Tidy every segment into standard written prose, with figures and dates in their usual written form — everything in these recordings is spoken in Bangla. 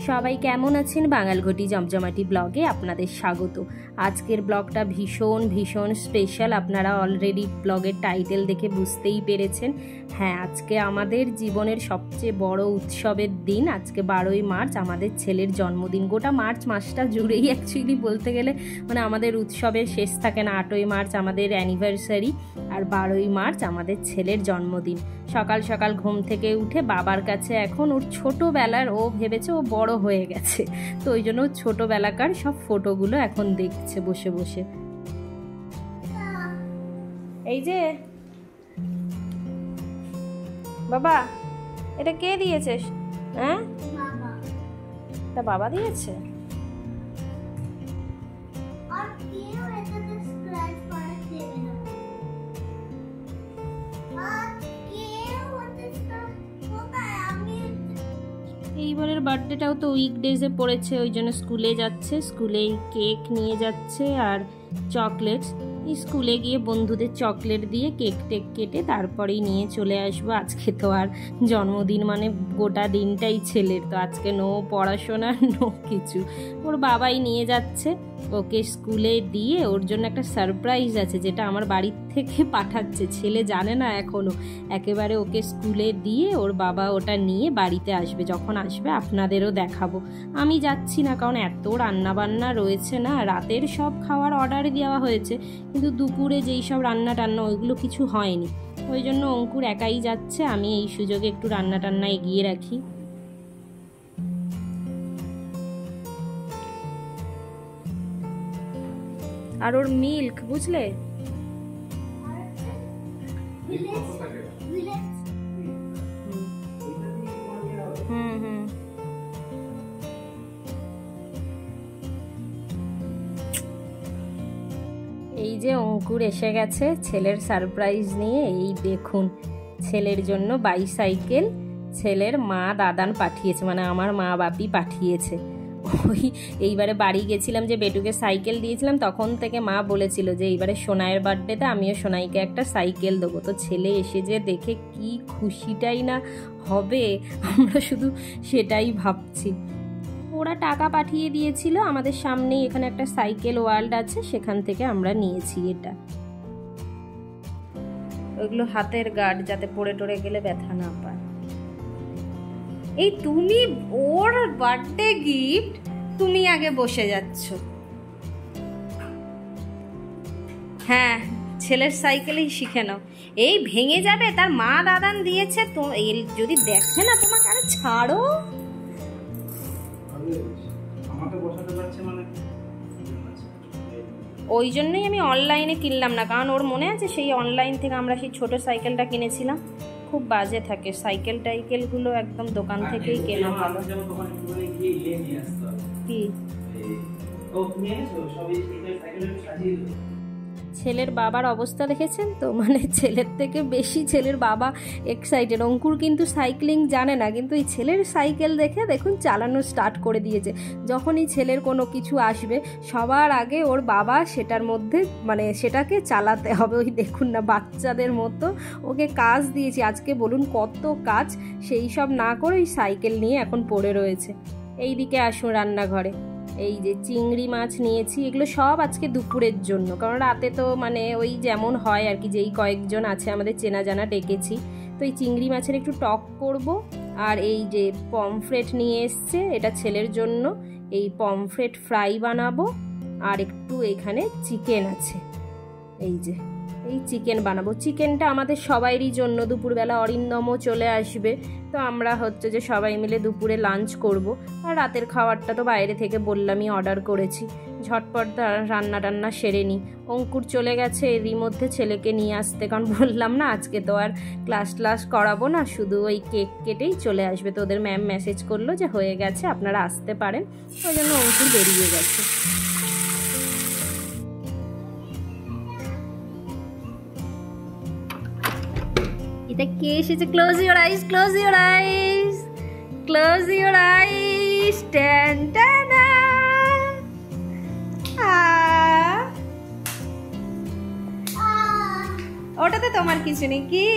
সবাই কেমন আছেন? বাঙালঘটি জমজমাটি ব্লগে আপনাদের স্বাগত। আজকের ব্লগটা ভীষণ ভীষণ স্পেশাল। আপনারা অলরেডি ব্লগের টাইটেল দেখে বুঝতেই পেরেছেন। হ্যাঁ, আজকে আমাদের জীবনের সবচেয়ে বড় উৎসবের দিন। আজকে 12ই মার্চ আমাদের ছেলের জন্মদিন। গোটা মার্চ মাসটা জুড়েই অ্যাকচুয়ালি বলতে গেলে মানে আমাদের উৎসবের শেষ থাকে না। 8ই মার্চ আমাদের অ্যানিভার্সারি, আর 12ই মার্চ আমাদের ছেলের জন্মদিন। সকাল সকাল ঘুম থেকে উঠে বাবার কাছে এখন ওর ছোটোবেলার, ও ভেবেছে ও বড় হয়ে গেছে, তো ওই জন্য ছোটোবেলাকার সব ফটোগুলো এখন দেখছে বসে বসে। এই যে বাবা, এটা কে দিয়েছে? হ্যাঁ, এটা বাবা দিয়েছে। এইবারের বার্থডেটাও তো উইকডেজে পড়েছে, ওই জন্য স্কুলে যাচ্ছে। স্কুলেই কেক নিয়ে যাচ্ছে আর চকলেটস। স্কুলে গিয়ে বন্ধুদের চকলেট দিয়ে কেক টেক কেটে তারপরেই নিয়ে চলে আসবো। আজকে তো আর জন্মদিন মানে গোটা দিনটাই ছেলের, তো আজকে নো পড়াশোনা নো কিছু। ওর বাবাই নিয়ে যাচ্ছে ওকে স্কুলে দিয়ে। ওর জন্য একটা সারপ্রাইজ আছে যেটা আমার বাড়ির থেকে পাঠাচ্ছে, ছেলে জানে না এখনও। একেবারে ওকে স্কুলে দিয়ে ওর বাবা ওটা নিয়ে বাড়িতে আসবে। যখন আসবে আপনাদেরও দেখাবো। আমি যাচ্ছি না, কারণ এত রান্নাবান্না রয়েছে না। রাতের সব খাওয়ার অর্ডার দেওয়া হয়েছে, কিন্তু দুপুরে যেই সব রান্না টান্না ওইগুলো কিছু হয়নি। ওই জন্য অঙ্কুর একাই যাচ্ছে। আমি এই সুযোগে একটু রান্না টান্না এগিয়ে রাখি। আর ওর মিল্ক, বুঝলে? এই যে অঙ্কুর এসে গেছে ছেলের সারপ্রাইজ নিয়ে। এই দেখুন, ছেলের জন্য বাইসাইকেল ছেলের মা দাদান পাঠিয়েছে, মানে আমার মা বাপি পাঠিয়েছে। এইবারে বাড়ি গেছিলাম যে বেটুকে সাইকেল দিয়েছিলাম, তখন থেকে মা বলেছিল যে এইবারে সোনাইয়ের বার্থডেতে আমিও সোনাইকে একটা সাইকেল দেবো। তো ছেলে এসে যে দেখে কি খুশিটাই না হবে, আমরা শুধু সেটাই ভাবছি। ওরা টাকা পাঠিয়ে দিয়েছিল আমাদের সামনেই, এখানে একটা সাইকেল ওয়ার্ল্ড আছে, সেখান থেকে আমরা নিয়েছি এটা। ওইগুলো হাতের গার্ড, যাতে পড়ে টড়ে গেলে ব্যথা না পায়। এই তুমি ওর বার্থডে গিফট, তুমি আগে বসে যাচ্ছ। হ্যাঁ, ছেলের সাইকেলেই শিখে নাও। এই ভেঙে যাবে, তার মা দাদান দিয়েছে তো, এই যদি দেখে না তোমাকে। আরে ছাড়ো, ওই জন্যই আমি অনলাইনে কিনলাম না, কারণ ওর মনে আছে সেই অনলাইন থেকে আমরা সেই ছোট সাইকেলটা কিনেছিলাম। খুব বাজে থাকে সাইকেল টাইকেলগুলো, একদম দোকান থেকেই কেনা ভালো। কি ছেলের বাবার অবস্থা দেখেছেন তো, মানে ছেলের থেকে বেশি ছেলের বাবা এক্সাইটেড। অঙ্কুর কিন্তু সাইক্লিং জানে না, কিন্তু এই ছেলের সাইকেল দেখে দেখুন চালানো স্টার্ট করে দিয়েছে। যখনই ছেলের কোনো কিছু আসবে সবার আগে ওর বাবা সেটার মধ্যে মানে সেটাকে চালাতে হবে। ওই দেখুন না, বাচ্চাদের মতো ওকে কাজ দিয়েছি আজকে, বলুন কত কাজ। সেই সব না করে ওই সাইকেল নিয়ে এখন পড়ে রয়েছে। এই দিকে আসুন রান্নাঘরে। এই যে চিংড়ি মাছ নিয়েছি, এগুলো সব আজকে দুপুরের জন্য, কারণ রাতে তো মানে ওই যেমন হয় আর কি, যেই কয়েকজন আছে আমাদের চেনা জানা ডেকেছি। তো এই চিংড়ি মাছের একটু টক করব। আর এই যে পমফ্রেট নিয়ে এসছে, এটা ছেলের জন্য, এই পমফ্রেট ফ্রাই বানাবো। আর একটু এখানে চিকেন আছে, এই যে এই চিকেন বানাবো। চিকেনটা আমাদের সবাইরই জন্য, দুপুরবেলা অরিন্দমও চলে আসবে, তো আমরা হচ্ছে যে সবাই মিলে দুপুরে লাঞ্চ করব। আর রাতের খাবারটা তো বাইরে থেকে বললামই অর্ডার করেছি। ঝটপট রান্না টান্না সেরে নিই। অঙ্কুর চলে গেছে এরই মধ্যে ছেলেকে নিয়ে আসতে, কারণ বললাম না আজকে তো আর ক্লাস করাবো না, শুধু ওই কেক কেটেই চলে আসবে। তো ওদের ম্যাম মেসেজ করলো যে হয়ে গেছে, আপনারা আসতে পারেন। ওই জন্য অঙ্কুর বেরিয়ে গেছে। এটা কে এসেছে? Close your eyes, close your eyes, close your eyes. Ten টানা, ওটাতে তোমার কিছু নেই কি?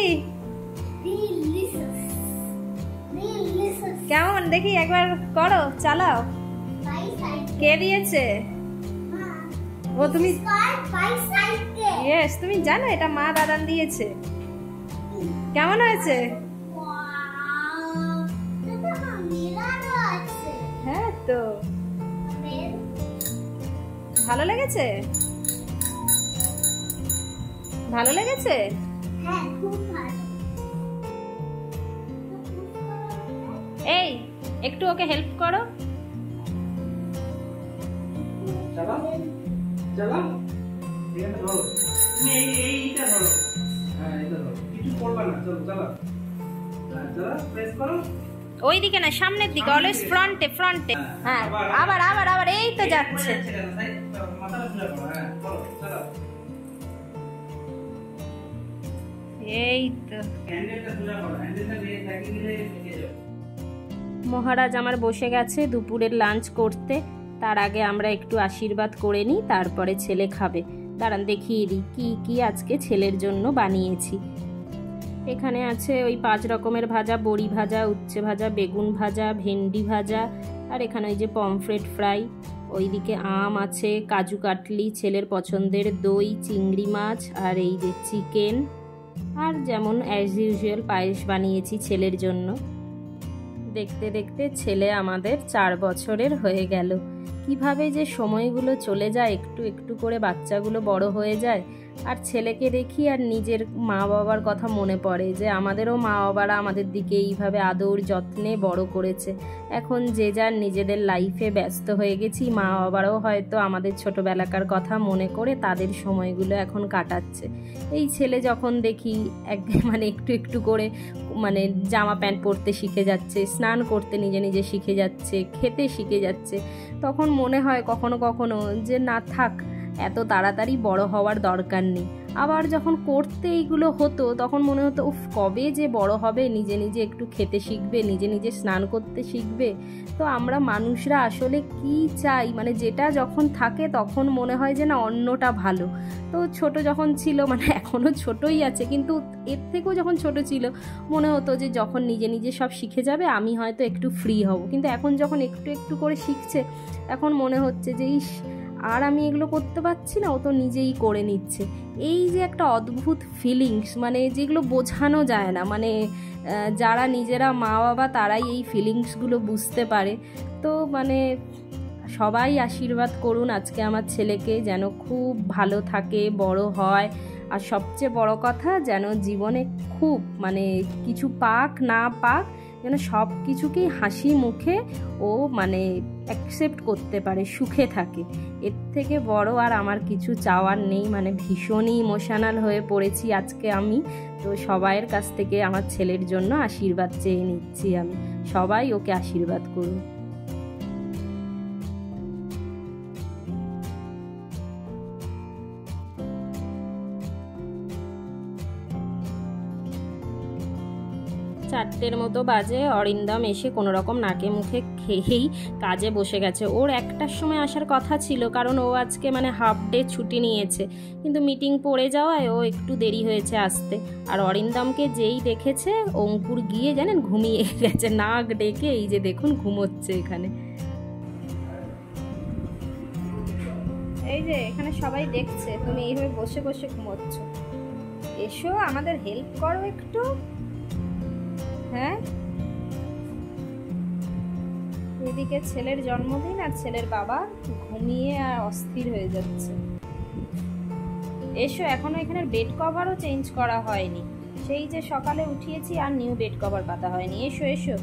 কেমন দেখি একবার করো, চালাও। কে দিয়েছে? ও তুমি ইয়েস, তুমি জানো এটা মা দাদান দিয়েছে। কেমন হয়েছে? হ্যাঁ তো ভালো লেগেছে, ভালো লেগেছে। এই একটু ওকে হেল্প করো। ওইদিকে না, সামনের দিকে, অলওয়েজ ফ্রন্টে ফ্রন্টে। হ্যাঁ আবার আবার আবার, এই তো যাচ্ছে। এই তো মহারাজ আমার বসে গেছে দুপুরের লাঞ্চ করতে। তার আগে আমরা একটু আশীর্বাদ করে নিই, তারপরে ছেলে খাবে। দাঁড়ান দেখিয়ে দিই কি কি আজকে ছেলের জন্য বানিয়েছি। এখানে আছে ওই 5 রকমের ভাজা, বড়ি ভাজা, উচ্ছে ভাজা, বেগুন ভাজা, ভেন্ডি ভাজা, আর এখানে ওই যে পমফ্রেট ফ্রাই। ওইদিকে আম আছে, কাজু কাটলি, ছেলের পছন্দের দই, চিংড়ি মাছ, আর এই যে চিকেন। আর যেমন অ্যাজ ইউজুয়াল পায়েস বানিয়েছি ছেলের জন্য। দেখতে দেখতে ছেলে আমাদের 4 বছরের হয়ে গেল। কিভাবে যে সময়গুলো চলে যায়, একটু একটু করে বাচ্চাগুলো বড় হয়ে যায়। আর ছেলেকে দেখি আর নিজের মা বাবার কথা মনে পড়ে যে আমাদেরও মা বাবারা আমাদের দিকে এইভাবে আদর যত্নে বড় করেছে। এখন যে যার নিজেদের লাইফে ব্যস্ত হয়ে গেছি, মা বাবারাও হয়তো আমাদের ছোটোবেলাকার কথা মনে করে তাদের সময়গুলো এখন কাটাচ্ছে। এই ছেলে যখন দেখি মানে একটু একটু করে মানে জামা প্যান্ট পরতে শিখে যাচ্ছে, স্নান করতে নিজে নিজে শিখে যাচ্ছে, খেতে শিখে যাচ্ছে, তখন মনে হয় কখনো কখনো যে না থাক, এত তাড়াতাড়ি বড় হওয়ার দরকার নেই। আবার যখন করতে এইগুলো হতো তখন মনে হতো উফ, কবে যে বড় হবে, নিজে নিজে একটু খেতে শিখবে, নিজে নিজে স্নান করতে শিখবে। তো আমরা মানুষরা আসলে কি চাই, মানে যেটা যখন থাকে তখন মনে হয় যে না অন্যটা ভালো। তো ছোট যখন ছিল, মানে এখনও ছোটই আছে, কিন্তু এর থেকেও যখন ছোট ছিল মনে হতো যে যখন নিজে নিজে সব শিখে যাবে আমি হয়তো একটু ফ্রি হব। কিন্তু এখন যখন একটু একটু করে শিখছে, এখন মনে হচ্ছে যে ইস, আর আমি এগুলো করতে পারছি না, ও তো নিজেই করে নিচ্ছে। এই যে একটা অদ্ভুত ফিলিংস, মানে যেগুলো বোঝানো যায় না, মানে যারা নিজেরা মা বাবা তারাই এই ফিলিংসগুলো বুঝতে পারে। তো মানে সবাই আশীর্বাদ করুন আজকে আমার ছেলেকে, যেন খুব ভালো থাকে, বড় হয়। আর সবচেয়ে বড় কথা, যেন জীবনে খুব মানে কিছু পাক না পাক, যেন সব কিছুকেই হাসি মুখে ও মানে অ্যাকসেপ্ট করতে পারে, সুখে থাকে। এর থেকে বড় আর আমার কিছু চাওয়ার নেই। মানে ভীষণই ইমোশনাল হয়ে পড়েছি আজকে আমি। তো সবাইয়ের কাছ থেকে আমার ছেলের জন্য আশীর্বাদ চেয়ে নিচ্ছি আমি। সবাই ওকে আশীর্বাদ করুন। চারটের মতো বাজে, অরিন্দম এসে কোনো রকম নাকে মুখে খেয়েই কাজে বসে গেছে। ওর 1টার সময় আসার কথা ছিল, কারণ ও আজকে মানে হাফ ডে ছুটি নিয়েছে, কিন্তু মিটিং পড়ে যাওয়ায় ও একটু দেরি হয়েছে আসতে। আর অরিন্দমকে যেই দেখেছে অঙ্কুর গিয়ে জানেন ঘুমিয়ে গেছে, নাক ডেকে এই যে দেখুন ঘুমোচ্ছে এখানে। এই যে এখানে সবাই দেখছে তুমি এইভাবে বসে বসে ঘুমোচ্ছ, এসো আমাদের হেল্প করো একটু। হ্যাঁ, এদিকে ছেলের জন্মদিন আর ছেলের বাবা ঘুমিয়ে আর অস্থির হয়ে যাচ্ছে। এসো, এখনো এখানে বেড কভারও চেঞ্জ করা হয়নি, সেই যে সকালে উঠিয়েছি আর নিউ বেড কভার পাতা হয়নি। এসো এসো।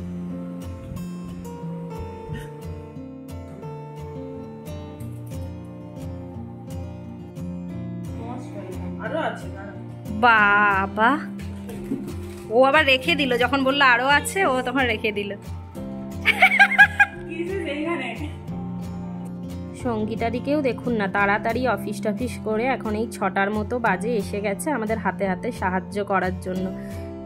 বাবা, ও আবার রেখে দিল, যখন বললো আরো আছে ও তখন রেখে দিল। সঙ্গীতাদিকেও দেখুন না, তাড়াতাড়ি অফিস টফিস করে এখন এই 6টার মতো বাজে এসে গেছে আমাদের হাতে হাতে সাহায্য করার জন্য।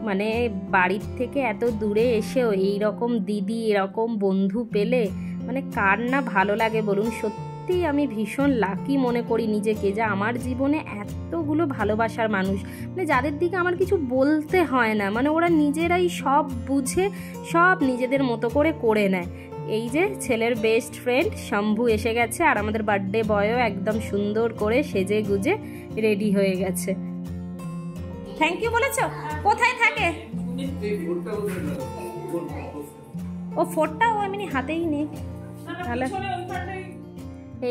মানে বাড়ির থেকে এত দূরে এসেও এই রকম দিদি, এরকম বন্ধু পেলে মানে কার না ভালো লাগে বলুন। সত্যি সত্যিই আমি ভীষণ লাকি মনে করি নিজেকে, যে আমার জীবনে এতগুলো ভালোবাসার মানুষ, মানে যাদের দিকে আমার কিছু বলতে হয় না, মানে ওরা নিজেরাই সব বুঝে সব নিজেদের মতো করে করে নেয়। এই যে ছেলের বেস্ট ফ্রেন্ড শম্ভু এসে গেছে, আর আমাদের বার্থডে বয়ও একদম সুন্দর করে সেজে গুজে রেডি হয়ে গেছে। থ্যাংক ইউ বলেছো? কোথায় থাকে ও? ফোরটা ও এমনি হাতেই নেই। তাহলে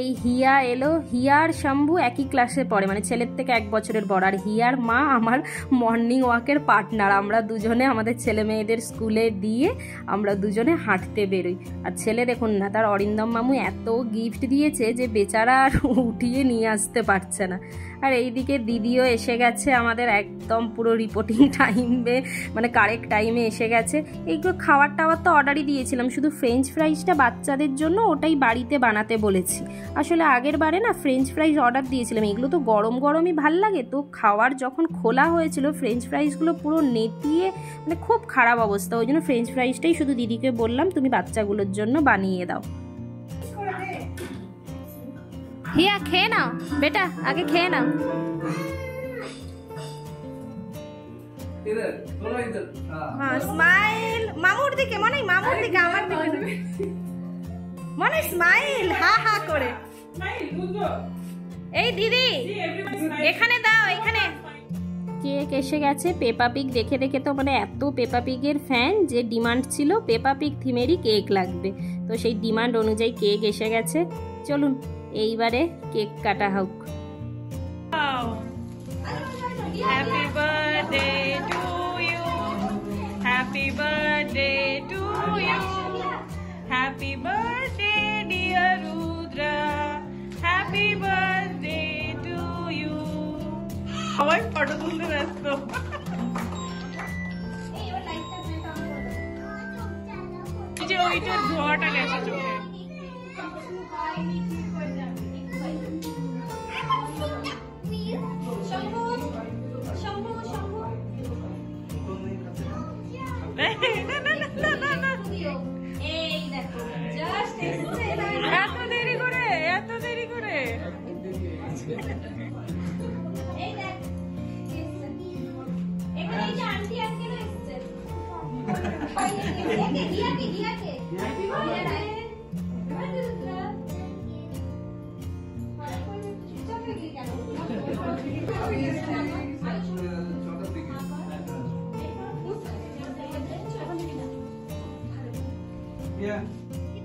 এই হিয়া এলো, হিয়ার শম্ভু একই ক্লাসে পড়ে, মানে ছেলের থেকে 1 বছরের বড়। আর হিয়ার মা আমার মর্নিং ওয়াকের পার্টনার, আমরা দুজনে আমাদের ছেলে মেয়েদের স্কুলে দিয়ে আমরা দুজনে হাঁটতে বেরোই। আর ছেলে দেখুন না, তার অরিন্দম মামু এত গিফট দিয়েছে যে বেচারা আর উঠিয়ে নিয়ে আসতে পারছে না। আর এইদিকে দিদিও এসে গেছে আমাদের, একদম পুরো রিপোর্টিং টাইমে, মানে কারেক্ট টাইমে এসে গেছে। এইগুলো খাবার টাবার তো অর্ডারই দিয়েছিলাম, শুধু ফ্রেঞ্চ ফ্রাইসটা বাচ্চাদের জন্য ওটাই বাড়িতে বানাতে বলেছি। আসলে আগের বারে না ফ্রেঞ্চ ফ্রাইস অর্ডার দিয়েছিলাম, এগুলো তো গরম গরমই ভাল লাগে, তো খাওয়ার যখন খোলা হয়েছিল ফ্রেঞ্চ ফ্রাইসগুলো পুরো নেতিয়ে, মানে খুব খারাপ অবস্থা। ওই জন্য ফ্রেঞ্চ ফ্রাইসটাই শুধু দিদিকে বললাম তুমি বাচ্চাগুলোর জন্য বানিয়ে দাও। হিয়া খেয়ে নাও বেটা, আগে খেয়ে নাও। হ্যাঁ স্মাইল মামুর দিকে, মনে মামুর দিকে, আমার দিকে মনে স্মাইল, হা হা করে। এই দিদি এখানে দাও, এখানে কেক এসে গেছে। পেপা পিগ দেখে দেখে তো মানে এত পেপা পিগের ফ্যান যে ডিমান্ড ছিল পেপা পিগ থিমেরই কেক লাগবে, তো সেই ডিমান্ড অনুযায়ী কেক এসে গেছে। চলুন এইবারে কেক কাটা হোক। Happy birthday to you, happy birthday to you, happy birthday dear Rudra, happy birthday to you. সবাই ফটো তুলতে ব্যস্ত। এই যে ওইটার ধোয়াটা গেছে চোখে। এত দেরি করে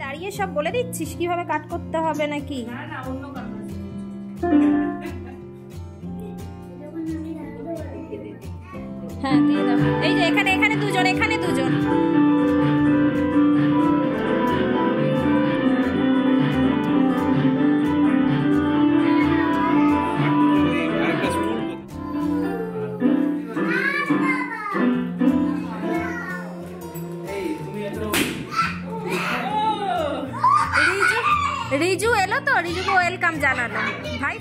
দাঁড়িয়ে সব বলে দিচ্ছিস কিভাবে কাট করতে হবে নাকি? হ্যাঁ দিয়ে দাও। এই যে এখানে এখানে দুজন, এখানে দুজন। রিজু এলো তো, রিজুকে ওয়েলকাম জানালো ভাই।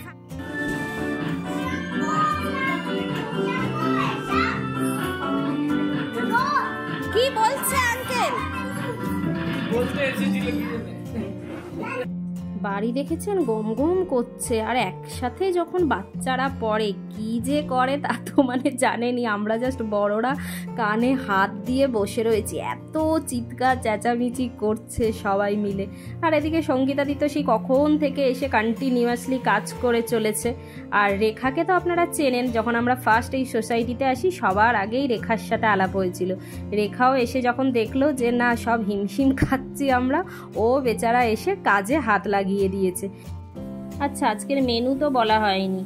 কি বলছে আঙ্কেল? বলতে এসেছিল কি বাড়ি দেখেছেন গম গম করছে, আর একসাথে যখন বাচ্চারা পড়ে কি যে করে তা তো মানে জানেনি। আমরা জাস্ট বড়রা কানে হাত দিয়ে বসে রয়েছি, এত চিৎকার চেঁচামেচি করছে সবাই মিলে। আর এদিকে সঙ্গীতাদি তো সেই কখন থেকে এসে কন্টিনিউয়াসলি কাজ করে চলেছে। আর রেখাকে তো আপনারা চেনেন, যখন আমরা ফার্স্ট এই সোসাইটিতে আসি সবার আগেই রেখার সাথে আলাপ হয়েছিল। রেখাও এসে যখন দেখলো যে না সব হিমশিম খাচ্ছি আমরা, ও বেচারা এসে কাজে হাত লাগিয়ে দিয়েছে। আচ্ছা আজকের মেনু তো বলা হয়নি,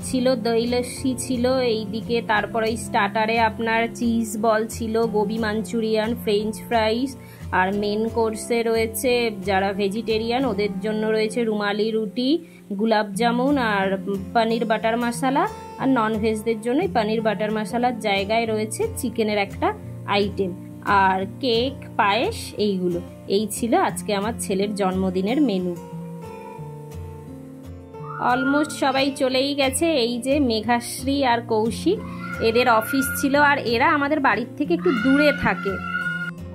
ছিল দই লস্যি ছিল এইদিকে, তারপর ওই স্টার্টারে আপনার চিজ বল ছিল, গোবি মাঞ্চুরিয়ান, ফ্রেঞ্চ ফ্রাইস, আর মেন কোর্সে রয়েছে যারা ভেজিটেরিয়ান ওদের জন্য রয়েছে রুমালি রুটি, গুলাব জামুন আর পনির বাটার মশলা, আর নন ভেজদের জন্যই পনির বাটার মশলার জায়গায় রয়েছে চিকেনের একটা আইটেম, আর কেক পায়েস। এইগুলো এই ছিল আজকে আমার ছেলের জন্মদিনের মেনু। অলমোস্ট সবাই চলেই গেছে। এই যে মেঘাশ্রী আর কৌশিক, এদের অফিস ছিল, আর এরা আমাদের বাড়ির থেকে একটু দূরে থাকে।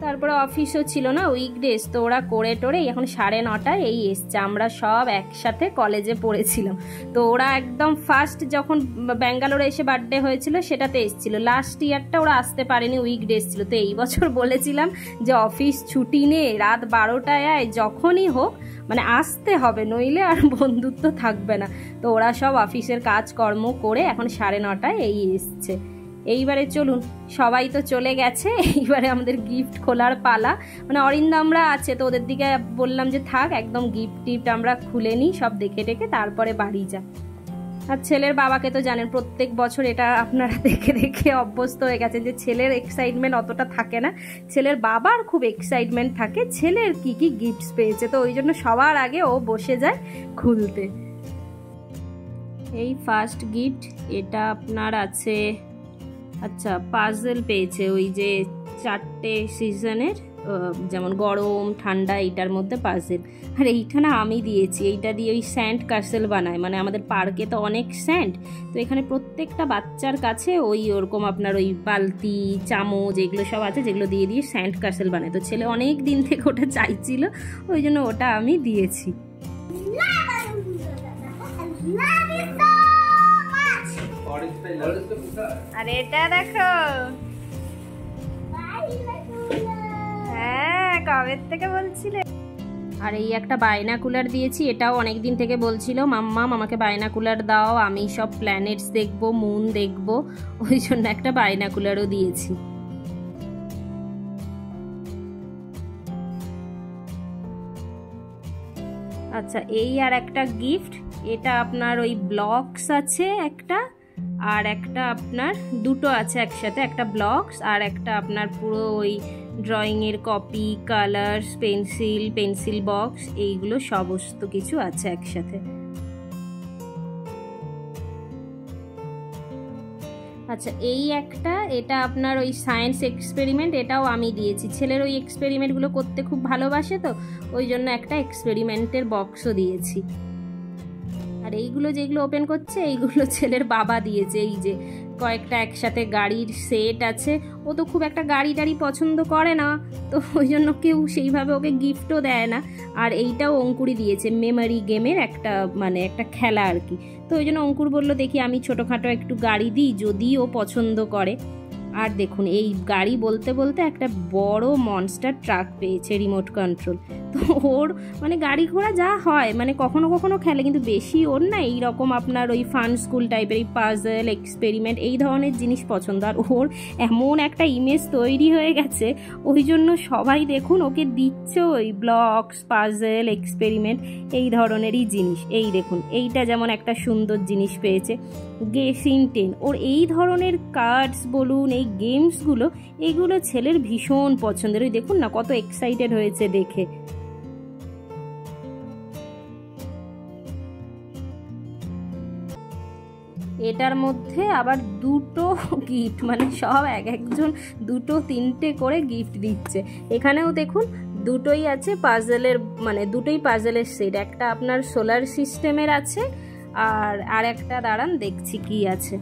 তারপরে অফিসও ছিল না, উইকডেজ, তো ওরা করে টোরে এখন 9:30 এই এসছে। আমরা সব একসাথে কলেজে পড়েছিলাম, তো ওরা একদম ফার্স্ট যখন ব্যাঙ্গালোরে এসে বার্থডে হয়েছিল সেটাতে এসেছিল। লাস্ট ইয়ারটা ওরা আসতে পারেনি, উইকডেজ ছিল। তো এই বছর বলেছিলাম যে অফিস ছুটি নে, রাত 12টায় আয়, যখনই হোক মানে আসতে হবে, নইলে আর বন্ধুত্ব থাকবে না। তো ওরা সব অফিসের কাজকর্ম করে এখন 9:30 এই এসছে। এইবারে চলুন, সবাই তো চলে গেছে, এইবারে আমাদের গিফট খোলার পালা। মানে অরিন্দমরা আছে, তো ওদের দিকে বললাম যে থাক, একদম গিফট টিফট আমরা খুলে নিই, সব দেখে টেকে তারপরে বাড়ি যা। আর ছেলের বাবাকে তো জানেন, প্রত্যেক বছর এটা আপনারা দেখে দেখে অভ্যস্ত হয়ে গেছেন যে ছেলের এক্সাইটমেন্ট অতটা থাকে না, ছেলের বাবার খুব এক্সাইটমেন্ট থাকে ছেলের কি কি গিফটস পেয়েছে। তো ওই জন্য সবার আগে ও বসে যায় খুলতে। এই ফার্স্ট গিফট, এটা আপনার আছে, আচ্ছা পাজেল পেয়েছে, ওই যে 4টে সিজনের, যেমন গরম ঠান্ডা, এইটার মধ্যে পাজেল। আর এইটা না আমি দিয়েছি, এইটা দিয়ে ওই স্যান্ড কাসেল বানায়, মানে আমাদের পার্কে তো অনেক স্যান্ড, তো এখানে প্রত্যেকটা বাচ্চার কাছে ওই ওরকম আপনার ওই বালতি চামচ এগুলো সব আছে, যেগুলো দিয়ে দিয়ে স্যান্ড কাসেল বানায়। তো ছেলে অনেক দিন থেকে ওটা চাইছিল, ওই জন্য ওটা আমি দিয়েছি। আর এটা দেখো, হ্যাঁ কবে থেকে বলছিলে। আর এই একটা বাইনাকুলার দিয়েছি, এটাও অনেক দিন থেকে বলছিল মাম্মাম আমাকে বাইনাকুলার দাও, আমি সব প্ল্যানেটস দেখবো, মুন দেখবো, ওই জন্য একটা বাইনাকুলারও দিয়েছি। আচ্ছা এই আর একটা গিফট, এটা আপনার ওই ব্লকস আছে একটা, আর একটা আপনার দুটো আছে একসাথে, একটা ব্লকস আর একটা আপনার পুরো ওই ড্রয়িংয়ের কপি, কালার্স, পেন্সিল বক্স, এইগুলো সমস্ত কিছু আছে একসাথে। আচ্ছা এই একটা, এটা আপনার ওই সায়েন্স এক্সপেরিমেন্ট, এটাও আমি দিয়েছি। ছেলের ওই এক্সপেরিমেন্টগুলো করতে খুব ভালোবাসে, তো ওই জন্য একটা এক্সপেরিমেন্টের বক্সও দিয়েছি। আর এইগুলো যেগুলো ওপেন করছে এইগুলো ছেলের বাবা দিয়েছে। এই যে কয়েকটা একসাথে গাড়ির সেট আছে, ও তো খুব একটা গাড়ি টাড়ি পছন্দ করে না, তো ওই জন্য কেউ সেইভাবে ওকে গিফটও দেয় না। আর এইটাও অঙ্কুরই দিয়েছে, মেমোরি গেমের একটা মানে একটা খেলা আর কি। তো ওই জন্য অঙ্কুর বললো দেখি আমি ছোটোখাটো একটু গাড়ি দিই, যদি ও পছন্দ করে। আর দেখুন এই গাড়ি বলতে বলতে একটা বড় মনস্টার ট্রাক পেয়েছে, রিমোট কন্ট্রোল। তো ওর মানে গাড়ি ঘোড়া যা হয় মানে কখনো কখনো খেলে, কিন্তু বেশি ওর না এইরকম আপনার ওই ফান স্কুল টাইপের এই পাজল এক্সপেরিমেন্ট এই ধরনের জিনিস পছন্দ। আর ওর এমন একটা ইমেজ তৈরি হয়ে গেছে, ওই জন্য সবাই দেখুন ওকে দিচ্ছে ওই ব্লকস, পাজল, এক্সপেরিমেন্ট এই ধরনেরই জিনিস। এই দেখুন এইটা যেমন একটা সুন্দর জিনিস পেয়েছে, গেসিং 10। ওর এই ধরনের কার্ডস বলুন, এই গেমসগুলো, এইগুলো ছেলের ভীষণ পছন্দের। ওই দেখুন না কত এক্সাইটেড হয়েছে দেখে। এটার মধ্যে আবার দুটো গিফট, মানে সব একজন দুটো তিনটে করে গিফট দিচ্ছে। এখানেও দেখুন দুটোই আছে পাজলের, মানে দুটোই পাজলের সেট, একটা আপনার সোলার সিস্টেমের আছে আর একটা দাঁড়ান দেখছি কি আছে।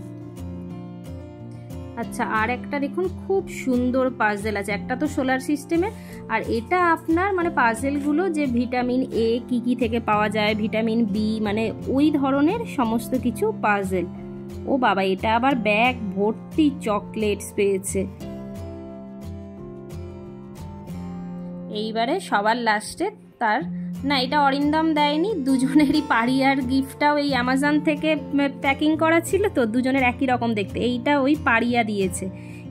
আচ্ছা আর একটা দেখুন খুব সুন্দর পাজেল আছে, একটা তো সোলার সিস্টেমের, আর এটা আপনার মানে পাজেলগুলো যে ভিটামিন এ কি থেকে পাওয়া যায়, ভিটামিন বি, মানে ওই ধরনের সমস্ত কিছু পাজেল। ও বাবা, এটা আবার ব্যাগ ভর্তি চকলেটস পেয়েছে। এইবারে সবার লাস্টে তার, না এটা অরিন্দম দেয়নি, দুজনেরই পারিয়ার গিফটটাও এই অ্যামাজন থেকে প্যাকিং করা ছিল, তো দুজনের একই রকম দেখতে। এইটা ওই পারিয়া দিয়েছে।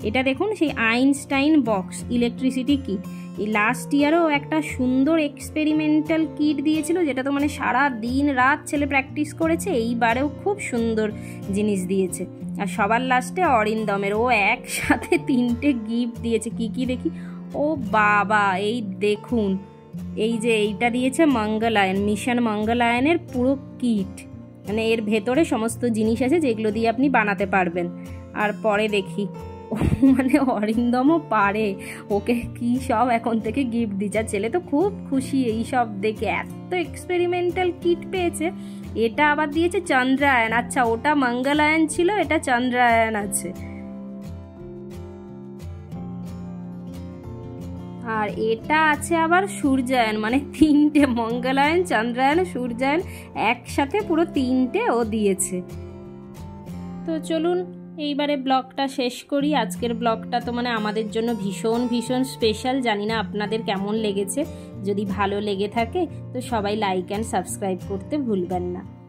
এটা দেখুন সেই আইনস্টাইন বক্স ইলেকট্রিসিটি কিট। এই লাস্ট ইয়ারও একটা সুন্দর এক্সপেরিমেন্টাল কিট দিয়েছিল, যেটা তো মানে সারা দিন রাত ছেলে প্র্যাকটিস করেছে। এইবারেও খুব সুন্দর জিনিস দিয়েছে। আর সবার লাস্টে অরিন্দমের, ও একসাথে 3টে গিফট দিয়েছে। কি দেখি, ও বাবা এই দেখুন, এই যে এইটা দিয়েছে মঙ্গলায়ন, মিশন মঙ্গলায়নের পুরো কিট, মানে এর ভেতরে সমস্ত জিনিস আছে যেগুলো দিয়ে আপনি বানাতে পারবেন। আর পরে দেখি মানে অরিন্দমও পারে, ওকে কি সব এখন থেকে গিফট দিচ্ছে। ছেলে তো খুব খুশি এই সব দেখে, এত এক্সপেরিমেন্টাল কিট পেয়েছে। এটা আবার দিয়েছে চন্দ্রায়ন, আচ্ছা ওটা মঙ্গলায়ন ছিল, এটা চন্দ্রায়ন আছে। আর এটা আছে আবার সূর্যায়ন, মানে 3টে মঙ্গলায়ন, চন্দ্রায়ন, সূর্যায়ন একসাথে পুরো 3টে ও দিয়েছে। তো চলুন এইবারে ব্লগটা শেষ করি। আজকের ব্লগটা তো মানে আমাদের জন্য ভীষণ ভীষণ স্পেশাল। জানি না আপনাদের কেমন লেগেছে। যদি ভালো লেগে থাকে তো সবাই লাইক অ্যান্ড সাবস্ক্রাইব করতে ভুলবেন না।